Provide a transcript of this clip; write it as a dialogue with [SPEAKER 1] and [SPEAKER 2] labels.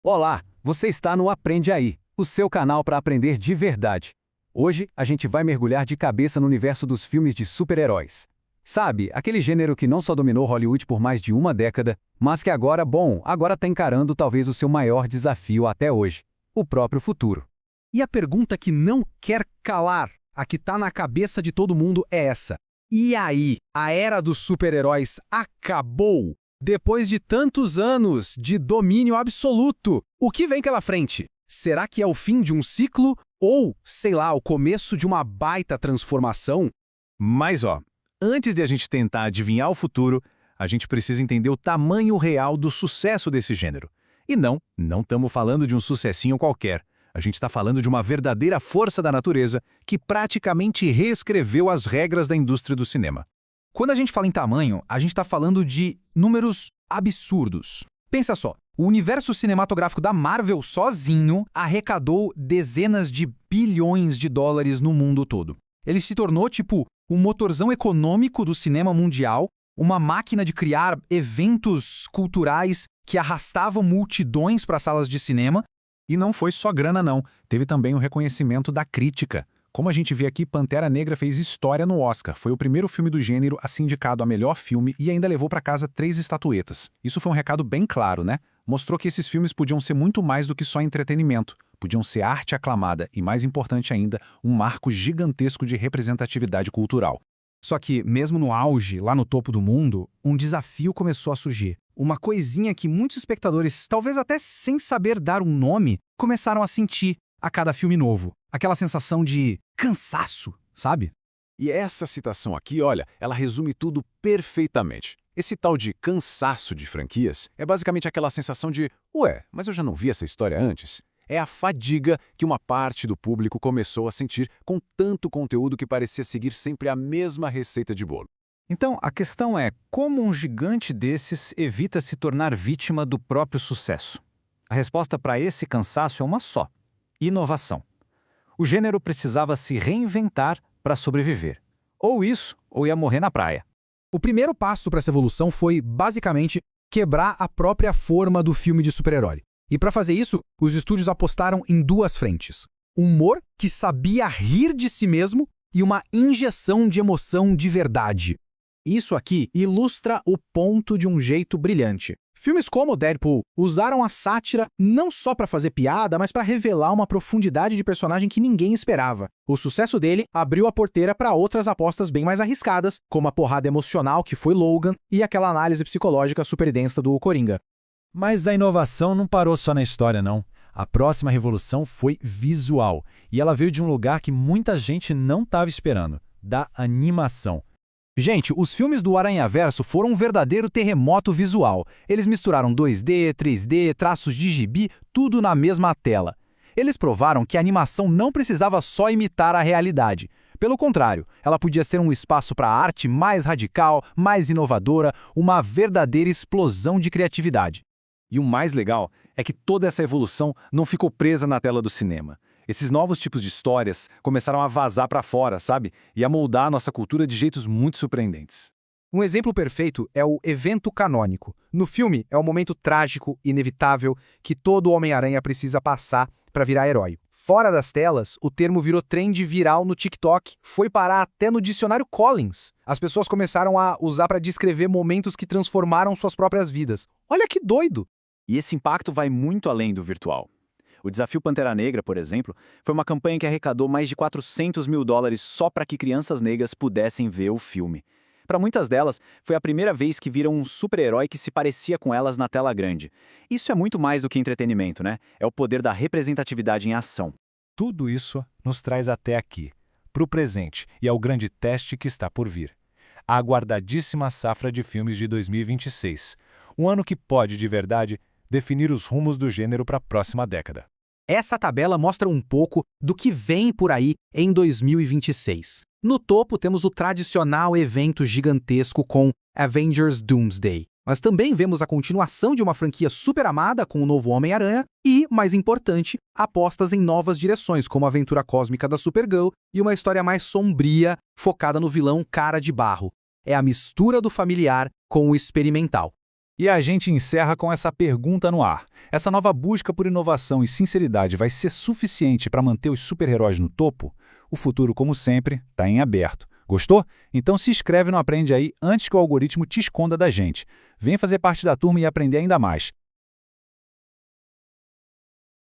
[SPEAKER 1] Olá, você está no Aprende Aí, o seu canal para aprender de verdade. Hoje a gente vai mergulhar de cabeça no universo dos filmes de super-heróis. Sabe, aquele gênero que não só dominou Hollywood por mais de uma década, mas que agora está encarando talvez o seu maior desafio até hoje, o próprio futuro.
[SPEAKER 2] E a pergunta que não quer calar, a que tá na cabeça de todo mundo é essa. E aí, a era dos super-heróis acabou? Depois de tantos anos de domínio absoluto, o que vem pela frente? Será que é o fim de um ciclo? Ou, sei lá, o começo de uma baita transformação?
[SPEAKER 3] Mas antes de a gente tentar adivinhar o futuro, a gente precisa entender o tamanho real do sucesso desse gênero. E não estamos falando de um sucessinho qualquer. A gente está falando de uma verdadeira força da natureza que praticamente reescreveu as regras da indústria do cinema.
[SPEAKER 2] Quando a gente fala em tamanho, a gente está falando de números absurdos. Pensa só, o universo cinematográfico da Marvel sozinho arrecadou dezenas de bilhões de dólares no mundo todo. Ele se tornou, tipo, um motorzão econômico do cinema mundial, uma máquina de criar eventos culturais que arrastavam multidões para salas de cinema.
[SPEAKER 3] E não foi só grana não, teve também o reconhecimento da crítica. Como a gente vê aqui, Pantera Negra fez história no Oscar, foi o primeiro filme do gênero a ser indicado a melhor filme e ainda levou para casa 3 estatuetas. Isso foi um recado bem claro, né? Mostrou que esses filmes podiam ser muito mais do que só entretenimento, podiam ser arte aclamada e, mais importante ainda, um marco gigantesco de representatividade cultural.
[SPEAKER 2] Só que, mesmo no auge, lá no topo do mundo, um desafio começou a surgir. Uma coisinha que muitos espectadores, talvez até sem saber dar um nome, começaram a sentir a cada filme novo. Aquela sensação de cansaço, sabe?
[SPEAKER 4] E essa citação aqui, olha, ela resume tudo perfeitamente. Esse tal de cansaço de franquias é basicamente aquela sensação de ué, mas eu já não vi essa história antes? É a fadiga que uma parte do público começou a sentir com tanto conteúdo que parecia seguir sempre a mesma receita de bolo.
[SPEAKER 1] Então, a questão é como um gigante desses evita se tornar vítima do próprio sucesso? A resposta para esse cansaço é uma só: inovação. O gênero precisava se reinventar para sobreviver. Ou isso, ou ia morrer na praia.
[SPEAKER 2] O primeiro passo para essa evolução foi, basicamente, quebrar a própria forma do filme de super-herói. E para fazer isso, os estúdios apostaram em duas frentes. Humor, que sabia rir de si mesmo, e uma injeção de emoção de verdade. Isso aqui ilustra o ponto de um jeito brilhante. Filmes como Deadpool usaram a sátira não só para fazer piada, mas para revelar uma profundidade de personagem que ninguém esperava. O sucesso dele abriu a porteira para outras apostas bem mais arriscadas, como a porrada emocional que foi Logan e aquela análise psicológica super densa do Coringa.
[SPEAKER 3] Mas a inovação não parou só na história, não. A próxima revolução foi visual, e ela veio de um lugar que muita gente não estava esperando, da animação.
[SPEAKER 2] Gente, os filmes do Aranhaverso foram um verdadeiro terremoto visual. Eles misturaram 2D, 3D, traços de gibi, tudo na mesma tela. Eles provaram que a animação não precisava só imitar a realidade. Pelo contrário, ela podia ser um espaço para a arte mais radical, mais inovadora, uma verdadeira explosão de criatividade.
[SPEAKER 3] E o mais legal é que toda essa evolução não ficou presa na tela do cinema. Esses novos tipos de histórias começaram a vazar para fora, sabe? E a moldar a nossa cultura de jeitos muito surpreendentes.
[SPEAKER 2] Um exemplo perfeito é o evento canônico. No filme, é o momento trágico, inevitável, que todo Homem-Aranha precisa passar para virar herói. Fora das telas, o termo virou trend viral no TikTok, foi parar até no dicionário Collins. As pessoas começaram a usar para descrever momentos que transformaram suas próprias vidas. Olha que doido!
[SPEAKER 5] E esse impacto vai muito além do virtual. O Desafio Pantera Negra, por exemplo, foi uma campanha que arrecadou mais de 400 mil dólares só para que crianças negras pudessem ver o filme. Para muitas delas, foi a primeira vez que viram um super-herói que se parecia com elas na tela grande. Isso é muito mais do que entretenimento, né? É o poder da representatividade em ação.
[SPEAKER 3] Tudo isso nos traz até aqui, para o presente, e ao grande teste que está por vir. A aguardadíssima safra de filmes de 2026. Um ano que pode, de verdade, definir os rumos do gênero para a próxima década.
[SPEAKER 2] Essa tabela mostra um pouco do que vem por aí em 2026. No topo temos o tradicional evento gigantesco com Avengers Doomsday. Mas também vemos a continuação de uma franquia super amada com o novo Homem-Aranha e, mais importante, apostas em novas direções, como a aventura cósmica da Supergirl e uma história mais sombria, focada no vilão Cara de Barro. É a mistura do familiar com o experimental.
[SPEAKER 3] E a gente encerra com essa pergunta no ar. Essa nova busca por inovação e sinceridade vai ser suficiente para manter os super-heróis no topo? O futuro, como sempre, está em aberto. Gostou? Então se inscreve no Aprende Aí antes que o algoritmo te esconda da gente. Vem fazer parte da turma e aprender ainda mais.